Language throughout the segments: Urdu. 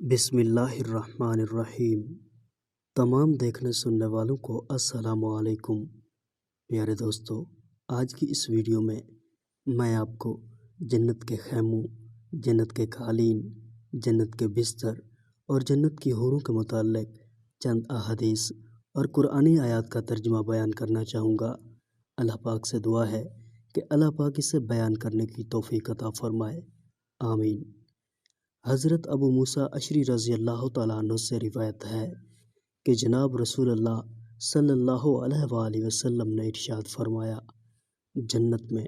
بسم اللہ الرحمن الرحیم۔ تمام دیکھنے سننے والوں کو السلام علیکم۔ پیارے دوستو، آج کی اس ویڈیو میں آپ کو جنت کے خیموں، جنت کے قالین، جنت کے بستر اور جنت کی حوروں کے متعلق چند احادیث اور قرآنی آیات کا ترجمہ بیان کرنا چاہوں گا۔ اللہ پاک سے دعا ہے کہ اللہ پاک اسے بیان کرنے کی توفیق عطا فرمائے، آمین۔ حضرت ابو موسیٰ اشعری رضی اللہ تعالیٰ عنہ سے روایت ہے کہ جناب رسول اللہ صلی اللہ علیہ وآلہ وسلم نے ارشاد فرمایا، جنت میں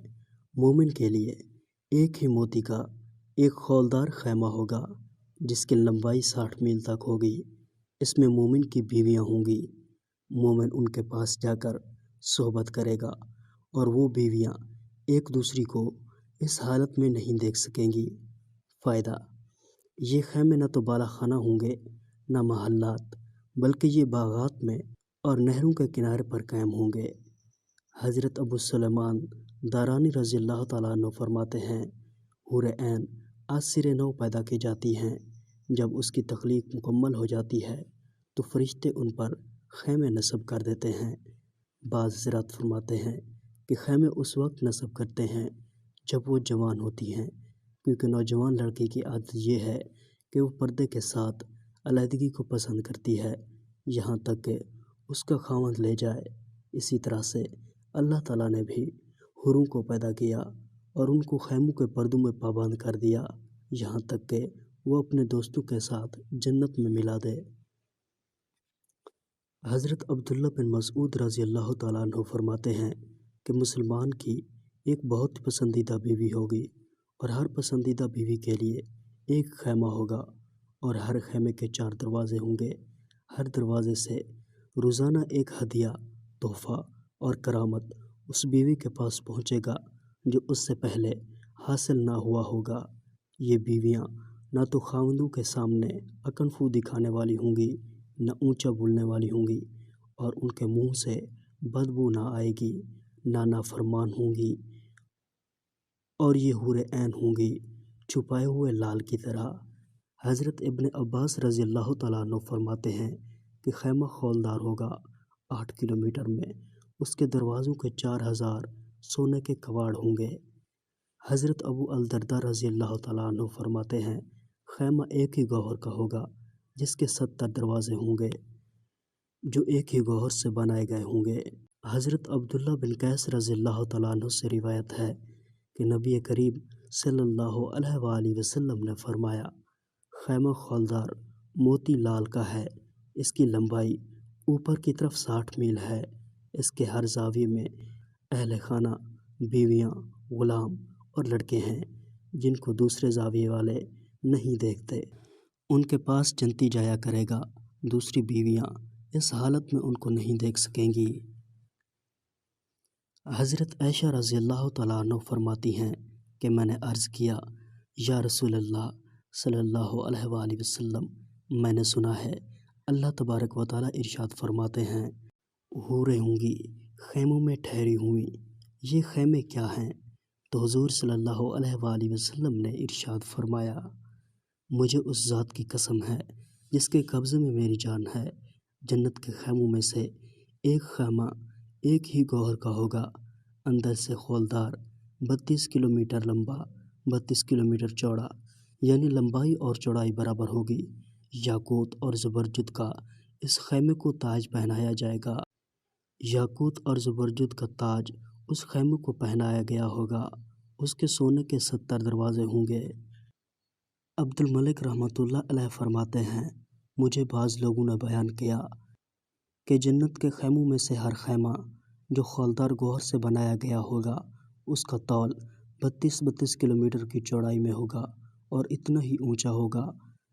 مومن کے لیے ایک ہی موتی کا ایک خولدار خیمہ ہوگا جس کی لمبائی 60 میل تک ہوگی۔ اس میں مومن کی بیویاں ہوں گی۔ مومن ان کے پاس جا کر صحبت کرے گا اور وہ بیویاں ایک دوسری کو اس حالت میں نہیں دیکھ سکیں گی۔ فائدہ: یہ خیمے نہ تو بالا خانہ ہوں گے نہ محلات، بلکہ یہ باغات میں اور نہروں کے کنارے پر قائم ہوں گے۔ حضرت ابو سلیمان دارانی رضی اللہ تعالیٰ عنہ فرماتے ہیں، حور عین از سر نو پیدا کی جاتی ہیں۔ جب اس کی تخلیق مکمل ہو جاتی ہے تو فرشتے ان پر خیمے نصب کر دیتے ہیں۔ بعض حضرات فرماتے ہیں کہ خیمے اس وقت نصب کرتے ہیں جب وہ جوان ہوتی ہیں، کیونکہ نوجوان لڑکی کی عادت یہ ہے کہ وہ پردے کے ساتھ علیحدگی کو پسند کرتی ہے، یہاں تک کہ اس کا خاوند لے جائے۔ اسی طرح سے اللہ تعالیٰ نے بھی حوروں کو پیدا کیا اور ان کو خیموں کے پردوں میں پابند کر دیا، یہاں تک کہ وہ اپنے دوستوں کے ساتھ جنت میں ملا دے۔ حضرت عبداللہ بن مسعود رضی اللہ تعالیٰ عنہ فرماتے ہیں کہ مسلمان کی ایک بہت پسندیدہ بیوی ہوگی اور ہر پسندیدہ بیوی کے لیے ایک خیمہ ہوگا اور ہر خیمے کے 4 دروازے ہوں گے۔ ہر دروازے سے روزانہ ایک ہدیہ، تحفہ اور کرامت اس بیوی کے پاس پہنچے گا جو اس سے پہلے حاصل نہ ہوا ہوگا۔ یہ بیویاں نہ تو خاوندوں کے سامنے اکن فو دکھانے والی ہوں گی، نہ اونچا بولنے والی ہوں گی، اور ان کے منہ سے بدبو نہ آئے گی، نہ نافرمان ہوں گی، اور یہ حور عین ہوں گی چھپائے ہوئے لال کی طرح۔ حضرت ابن عباس رضی اللہ تعالیٰ عنہ فرماتے ہیں کہ خیمہ خولدار ہوگا 8 کلومیٹر میں، اس کے دروازوں کے 4000 سونے کے کواڑ ہوں گے۔ حضرت ابو الدرداء رضی اللہ تعالیٰ عنہ فرماتے ہیں، خیمہ ایک ہی گوہر کا ہوگا جس کے 70 دروازے ہوں گے جو ایک ہی گوہر سے بنائے گئے ہوں گے۔ حضرت عبداللہ بن قیس رضی اللہ تعالیٰ عنہ سے روایت ہے کہ نبی کریم صلی اللہ علیہ وآلہ وسلم نے فرمایا، خیمہ خولدار موتی لال کا ہے، اس کی لمبائی اوپر کی طرف 60 میل ہے، اس کے ہر زاویے میں اہل خانہ، بیویاں، غلام اور لڑکے ہیں جن کو دوسرے زاویے والے نہیں دیکھتے۔ ان کے پاس جنتی جایا کرے گا، دوسری بیویاں اس حالت میں ان کو نہیں دیکھ سکیں گی۔ حضرت عائشہ رضی اللہ تعالیٰ عنہ فرماتی ہیں کہ میں نے عرض کیا، یا رسول اللہ صلی اللہ علیہ وآلہ وسلم، میں نے سنا ہے اللہ تبارک و تعالیٰ ارشاد فرماتے ہیں، حوریں ہوں گی خیموں میں ٹھہری ہوئی، یہ خیمے کیا ہیں؟ تو حضور صلی اللہ علیہ وآلہ وسلم نے ارشاد فرمایا، مجھے اس ذات کی قسم ہے جس کے قبضے میں میری جان ہے، جنت کے خیموں میں سے ایک خیمہ ایک ہی گوہر کا ہوگا، اندر سے خولدار، 32 کلومیٹر لمبا، 32 کلومیٹر چوڑا، یعنی لمبائی اور چوڑائی برابر ہوگی۔ یاقوت اور زبرجد کا اس خیمے کو تاج پہنایا جائے گا۔ یاقوت اور زبرجد کا تاج اس خیمے کو پہنایا گیا ہوگا۔ اس کے سونے کے 70 دروازے ہوں گے۔ عبد الملک رحمۃ اللہ علیہ فرماتے ہیں، مجھے بعض لوگوں نے بیان کیا کہ جنت کے خیموں میں سے ہر خیمہ جو خولدار گوہر سے بنایا گیا ہوگا اس کا طول 32 کلومیٹر کی چوڑائی میں ہوگا اور اتنا ہی اونچا ہوگا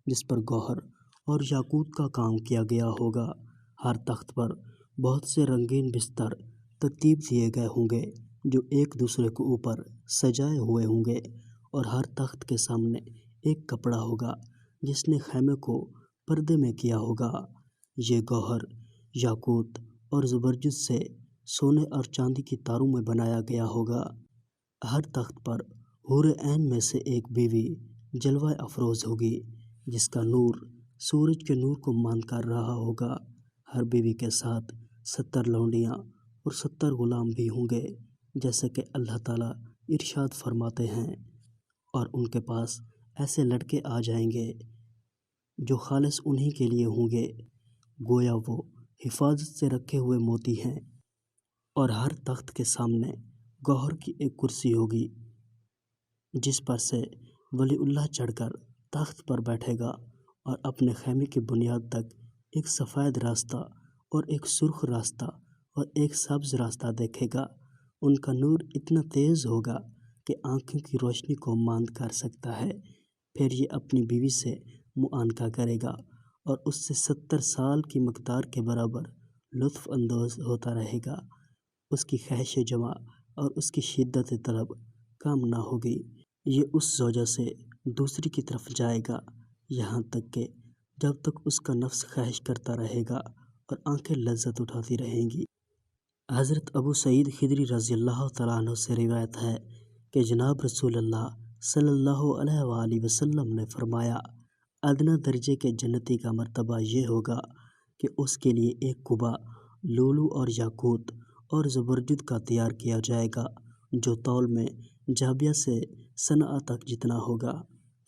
جس پر گوہر اور یاقوت کا کام کیا گیا ہوگا۔ ہر تخت پر بہت سے رنگین بستر ترتیب دیے گئے ہوں گے جو ایک دوسرے کو اوپر سجائے ہوئے ہوں گے، اور ہر تخت کے سامنے ایک کپڑا ہوگا جس نے خیمے کو پردے میں کیا ہوگا۔ یہ گوہر، یاقوت اور زبرجد سے سونے اور چاندی کی تاروں میں بنایا گیا ہوگا۔ ہر تخت پر حور عین میں سے ایک بیوی جلوہ افروز ہوگی، جس کا نور سورج کے نور کو مان کر رہا ہوگا۔ ہر بیوی کے ساتھ 70 لونڈیاں اور 70 غلام بھی ہوں گے، جیسے کہ اللہ تعالیٰ ارشاد فرماتے ہیں، اور ان کے پاس ایسے لڑکے آ جائیں گے جو خالص انہی کے لیے ہوں گے، گویا وہ حفاظت سے رکھے ہوئے موتی ہیں۔ اور ہر تخت کے سامنے گوہر کی ایک کرسی ہوگی، جس پر سے ولی اللہ چڑھ کر تخت پر بیٹھے گا اور اپنے خیمے کی بنیاد تک ایک سفید راستہ اور ایک سرخ راستہ اور ایک سبز راستہ دیکھے گا۔ ان کا نور اتنا تیز ہوگا کہ آنکھوں کی روشنی کو ماند کر سکتا ہے۔ پھر یہ اپنی بیوی سے معانقہ کرے گا اور اس سے 70 سال کی مقدار کے برابر لطف اندوز ہوتا رہے گا۔ اس کی خواہش جمع اور اس کی شدت طلب کم نہ ہوگی۔ یہ اس زوجہ سے دوسری کی طرف جائے گا، یہاں تک کہ جب تک اس کا نفس خواہش کرتا رہے گا اور آنکھیں لذت اٹھاتی رہیں گی۔ حضرت ابو سعید خدری رضی اللہ تعالیٰ عنہ سے روایت ہے کہ جناب رسول اللہ صلی اللہ علیہ وآلہ وسلم نے فرمایا، ادنیٰ درجے کے جنتی کا مرتبہ یہ ہوگا کہ اس کے لیے ایک قبا لولو اور یاقوت اور زبرجد کا تیار کیا جائے گا، جو تول میں جابیہ سے صنعا تک جتنا ہوگا۔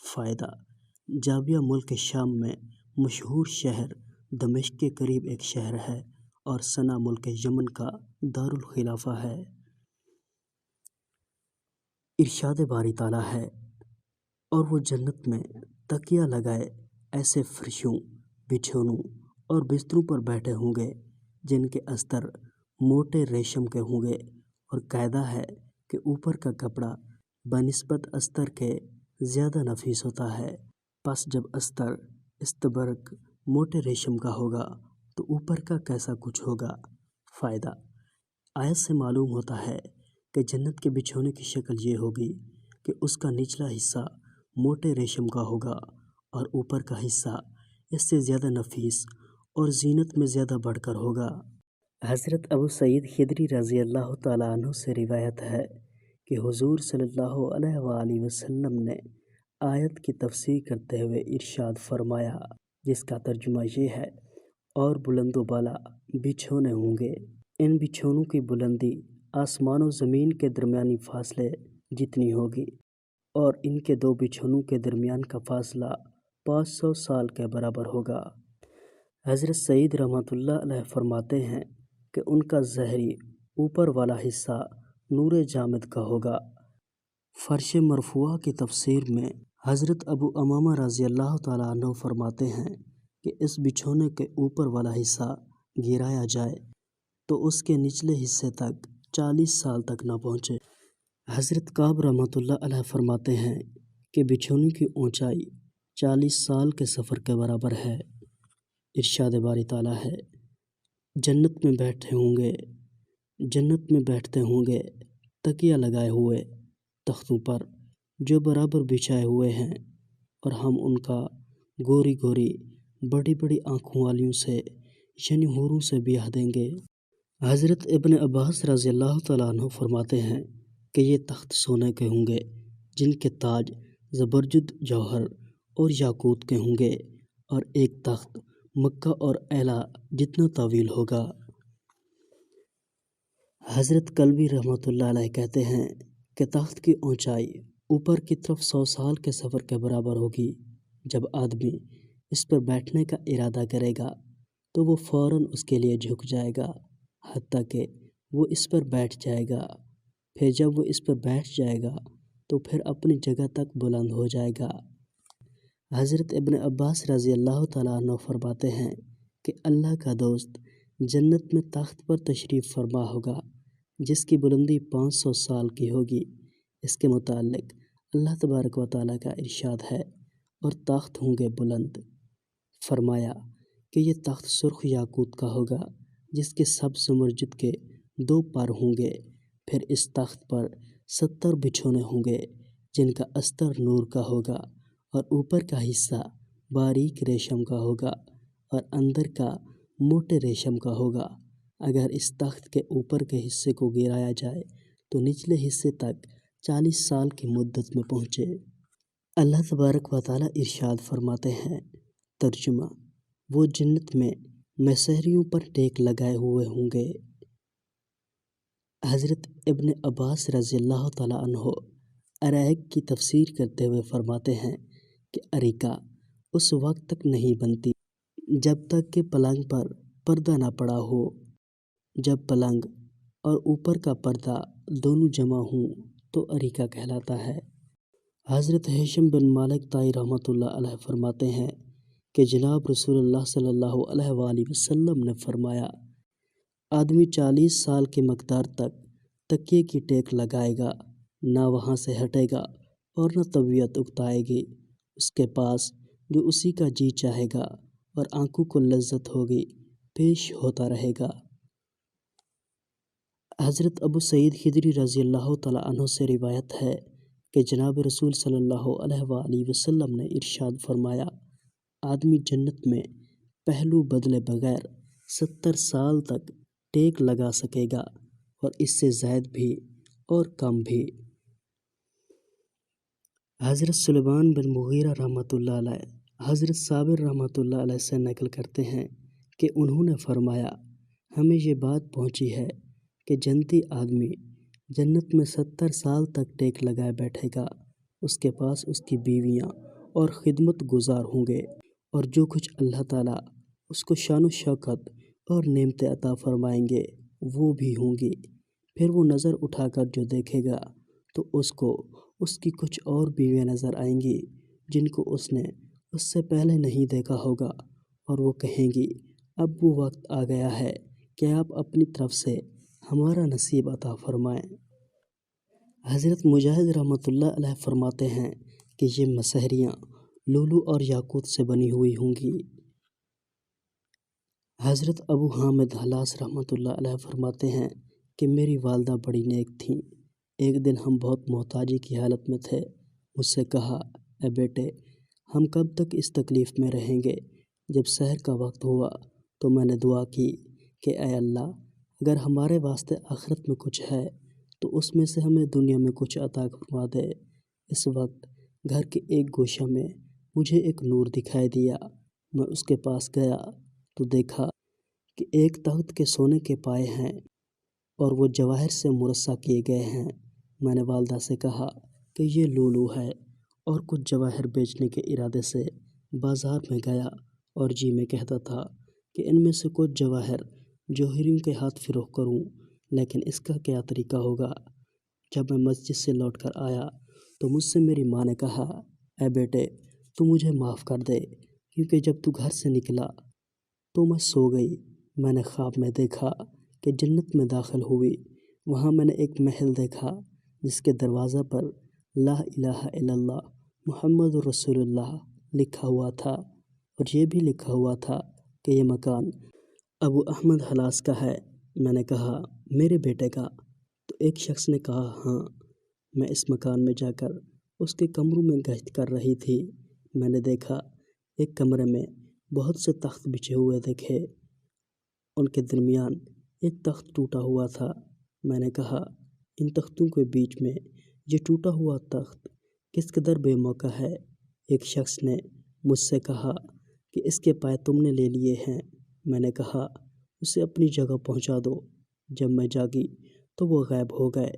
فائدہ: جابیہ ملک شام میں مشہور شہر دمشق کے قریب ایک شہر ہے اور صنعا ملک یمن کا دارالخلافہ ہے۔ ارشاد باری تعالیٰ ہے، اور وہ جنت میں تکیہ لگائے ایسے فرشوں، بچھونوں اور بستروں پر بیٹھے ہوں گے جن کے استر موٹے ریشم کے ہوں گے، اور قاعدہ ہے کہ اوپر کا کپڑا بنسبت استر کے زیادہ نفیس ہوتا ہے۔ پس جب استر استبرق موٹے ریشم کا ہوگا تو اوپر کا کیسا کچھ ہوگا۔ فائدہ: آیت سے معلوم ہوتا ہے کہ جنت کے بچھونے کی شکل یہ ہوگی کہ اس کا نچلا حصہ موٹے ریشم کا ہوگا اور اوپر کا حصہ اس سے زیادہ نفیس اور زینت میں زیادہ بڑھ کر ہوگا۔ حضرت ابو سعید خدری رضی اللہ تعالیٰ عنہ سے روایت ہے کہ حضور صلی اللہ علیہ وآلہ وسلم نے آیت کی تفسیر کرتے ہوئے ارشاد فرمایا، جس کا ترجمہ یہ ہے، اور بلند و بالا بچھونے ہوں گے، ان بچھونوں کی بلندی آسمان و زمین کے درمیانی فاصلے جتنی ہوگی، اور ان کے دو بچھونوں کے درمیان کا فاصلہ 500 سال کے برابر ہوگا۔ حضرت سعید رحمۃ اللہ علیہ فرماتے ہیں کہ ان کا ظاہری اوپر والا حصہ نور جامد کا ہوگا۔ فرش مرفوعہ کی تفسیر میں حضرت ابو امامہ رضی اللہ تعالیٰ عنہ فرماتے ہیں کہ اس بچھونے کے اوپر والا حصہ گرایا جائے تو اس کے نچلے حصے تک 40 سال تک نہ پہنچے۔ حضرت کعب رحمۃ اللہ علیہ فرماتے ہیں کہ بچھونے کی اونچائی 40 سال کے سفر کے برابر ہے۔ ارشاد باری تعالیٰ ہے، جنت میں بیٹھتے ہوں گے تکیہ لگائے ہوئے تختوں پر جو برابر بچھائے ہوئے ہیں، اور ہم ان کا گوری گوری بڑی بڑی آنکھوں والیوں سے یعنی حوروں سے بیاہ دیں گے۔ حضرت ابن عباس رضی اللہ تعالیٰ عنہ فرماتے ہیں کہ یہ تخت سونے کے ہوں گے جن کے تاج زبرجد جوہر اور یاقوت کے ہوں گے، اور ایک تخت مکہ اور ایلا جتنا طویل ہوگا۔ حضرت کلبی رحمۃ اللہ علیہ کہتے ہیں کہ تخت کی اونچائی اوپر کی طرف 100 سال کے سفر کے برابر ہوگی۔ جب آدمی اس پر بیٹھنے کا ارادہ کرے گا تو وہ فوراً اس کے لیے جھک جائے گا حتیٰ کہ وہ اس پر بیٹھ جائے گا۔ پھر جب وہ اس پر بیٹھ جائے گا تو پھر اپنی جگہ تک بلند ہو جائے گا۔ حضرت ابن عباس رضی اللہ تعالیٰ عنہ فرماتے ہیں کہ اللہ کا دوست جنت میں تخت پر تشریف فرما ہوگا جس کی بلندی 500 سال کی ہوگی۔ اس کے متعلق اللہ تبارک و تعالیٰ کا ارشاد ہے، اور تخت ہوں گے بلند۔ فرمایا کہ یہ تخت سرخ یاقوت کا ہوگا جس کے سبز زمرجد کے 2 پر ہوں گے۔ پھر اس تخت پر 70 بچھونے ہوں گے جن کا استر نور کا ہوگا، اور اوپر کا حصہ باریک ریشم کا ہوگا اور اندر کا موٹے ریشم کا ہوگا۔ اگر اس تخت کے اوپر کے حصے کو گرایا جائے تو نچلے حصے تک 40 سال کی مدت میں پہنچے۔ اللہ تبارک و تعالی ارشاد فرماتے ہیں، ترجمہ: وہ جنت میں مسحریوں پر ٹیک لگائے ہوئے ہوں گے۔ حضرت ابن عباس رضی اللہ تعالیٰ عنہ ارائک کی تفسیر کرتے ہوئے فرماتے ہیں کہ اریکہ اس وقت تک نہیں بنتی جب تک کہ پلنگ پر پردہ نہ پڑا ہو۔ جب پلنگ اور اوپر کا پردہ دونوں جمع ہوں تو اریکہ کہلاتا ہے۔ حضرت ہیثم بن مالک طائی رحمۃ اللہ علیہ فرماتے ہیں کہ جناب رسول اللہ صلی اللہ علیہ وآلہ وسلم نے فرمایا، آدمی 40 سال کے مقدار تک تکیے کی ٹیک لگائے گا، نہ وہاں سے ہٹے گا اور نہ طبیعت اکتائے گی۔ اس کے پاس جو اسی کا جی چاہے گا اور آنکھوں کو لذت ہوگی پیش ہوتا رہے گا۔ حضرت ابو سعید خدری رضی اللہ تعالیٰ عنہ سے روایت ہے کہ جناب رسول صلی اللہ علیہ وآلہ وسلم نے ارشاد فرمایا، آدمی جنت میں پہلو بدلے بغیر 70 سال تک ٹیک لگا سکے گا، اور اس سے زائد بھی اور کم بھی۔ حضرت سلیمان بن مغیرہ رحمۃ اللہ علیہ حضرت صابر رحمۃ اللہ علیہ سے نقل کرتے ہیں کہ انہوں نے فرمایا، ہمیں یہ بات پہنچی ہے کہ جنتی آدمی جنت میں 70 سال تک ٹیک لگائے بیٹھے گا۔ اس کے پاس اس کی بیویاں اور خدمت گزار ہوں گے، اور جو کچھ اللہ تعالیٰ اس کو شان و شوکت اور نعمتیں عطا فرمائیں گے وہ بھی ہوں گی۔ پھر وہ نظر اٹھا کر جو دیکھے گا تو اس کو اس کی کچھ اور بیویاں نظر آئیں گی جن کو اس نے اس سے پہلے نہیں دیکھا ہوگا، اور وہ کہیں گی، اب وہ وقت آ گیا ہے کہ آپ اپنی طرف سے ہمارا نصیب عطا فرمائیں۔ حضرت مجاہد رحمۃ اللہ علیہ فرماتے ہیں کہ یہ مسحریاں لولو اور یاقوت سے بنی ہوئی ہوں گی۔ حضرت ابو حامد حلاس رحمۃ اللہ علیہ فرماتے ہیں کہ میری والدہ بڑی نیک تھیں۔ ایک دن ہم بہت محتاجی کی حالت میں تھے۔ مجھ سے کہا، اے بیٹے، ہم کب تک اس تکلیف میں رہیں گے؟ جب سحر کا وقت ہوا تو میں نے دعا کی کہ اے اللہ، اگر ہمارے واسطے آخرت میں کچھ ہے تو اس میں سے ہمیں دنیا میں کچھ عطا فرما دے۔ اس وقت گھر کے ایک گوشہ میں مجھے ایک نور دکھائی دیا۔ میں اس کے پاس گیا تو دیکھا کہ ایک تخت کے سونے کے پائے ہیں اور وہ جواہر سے مرصع کیے گئے ہیں۔ میں نے والدہ سے کہا کہ یہ لولو ہے، اور کچھ جواہر بیچنے کے ارادے سے بازار میں گیا اور جی میں کہتا تھا کہ ان میں سے کچھ جواہر جوہریوں کے ہاتھ فروخت کروں، لیکن اس کا کیا طریقہ ہوگا؟ جب میں مسجد سے لوٹ کر آیا تو مجھ سے میری ماں نے کہا، اے بیٹے، تو مجھے معاف کر دے، کیونکہ جب تو گھر سے نکلا تو میں سو گئی۔ میں نے خواب میں دیکھا کہ جنت میں داخل ہوئی۔ وہاں میں نے ایک محل دیکھا جس کے دروازہ پر لا الہ الا اللہ محمد رسول اللہ لکھا ہوا تھا، اور یہ بھی لکھا ہوا تھا کہ یہ مکان ابو احمد حلاس کا ہے۔ میں نے کہا، میرے بیٹے کا؟ تو ایک شخص نے کہا، ہاں۔ میں اس مکان میں جا کر اس کے کمروں میں گشت کر رہی تھی۔ میں نے دیکھا ایک کمرے میں بہت سے تخت بچھے ہوئے دیکھے۔ ان کے درمیان ایک تخت ٹوٹا ہوا تھا۔ میں نے کہا، ان تختوں کے بیچ میں یہ ٹوٹا ہوا تخت کس قدر بے موقع ہے؟ ایک شخص نے مجھ سے کہا کہ اس کے پائے تم نے لے لیے ہیں۔ میں نے کہا، اسے اپنی جگہ پہنچا دو۔ جب میں جاگی تو وہ غائب ہو گئے۔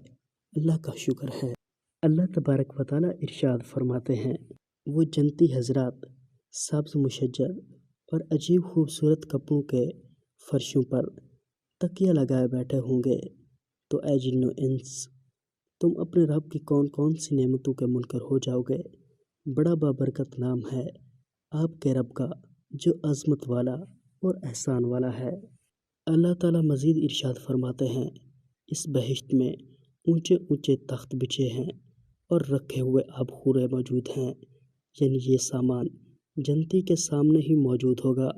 اللہ کا شکر ہے۔ اللہ تبارک و تعالیٰ ارشاد فرماتے ہیں، وہ جنتی حضرات سبز مشجر اور عجیب خوبصورت کپڑوں کے فرشوں پر تکیہ لگائے بیٹھے ہوں گے۔ تو اے جن و انس، تم اپنے رب کی کون کون سی نعمتوں کے منکر ہو جاؤ گے؟ بڑا بابرکت نام ہے آپ کے رب کا، جو عظمت والا اور احسان والا ہے۔ اللہ تعالیٰ مزید ارشاد فرماتے ہیں، اس بہشت میں اونچے اونچے تخت بچھے ہیں اور رکھے ہوئے آب خورے موجود ہیں، یعنی یہ سامان جنتی کے سامنے ہی موجود ہوگا،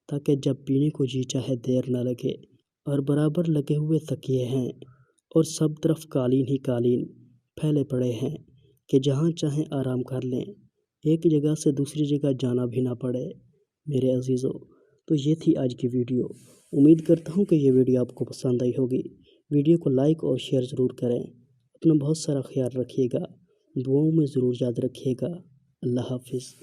تاکہ جب پینے کو جی چاہے دیر نہ لگے۔ اور برابر لگے ہوئے تکیے ہیں، اور سب طرف قالین ہی قالین پھیلے پڑے ہیں کہ جہاں چاہیں آرام کر لیں، ایک جگہ سے دوسری جگہ جانا بھی نہ پڑے۔ میرے عزیزو، تو یہ تھی آج کی ویڈیو۔ امید کرتا ہوں کہ یہ ویڈیو آپ کو پسند آئی ہوگی۔ ویڈیو کو لائک اور شیئر ضرور کریں۔ اپنا بہت سارا خیال رکھیے گا، دعاؤں میں ضرور یاد رکھیے گا۔ اللہ حافظ۔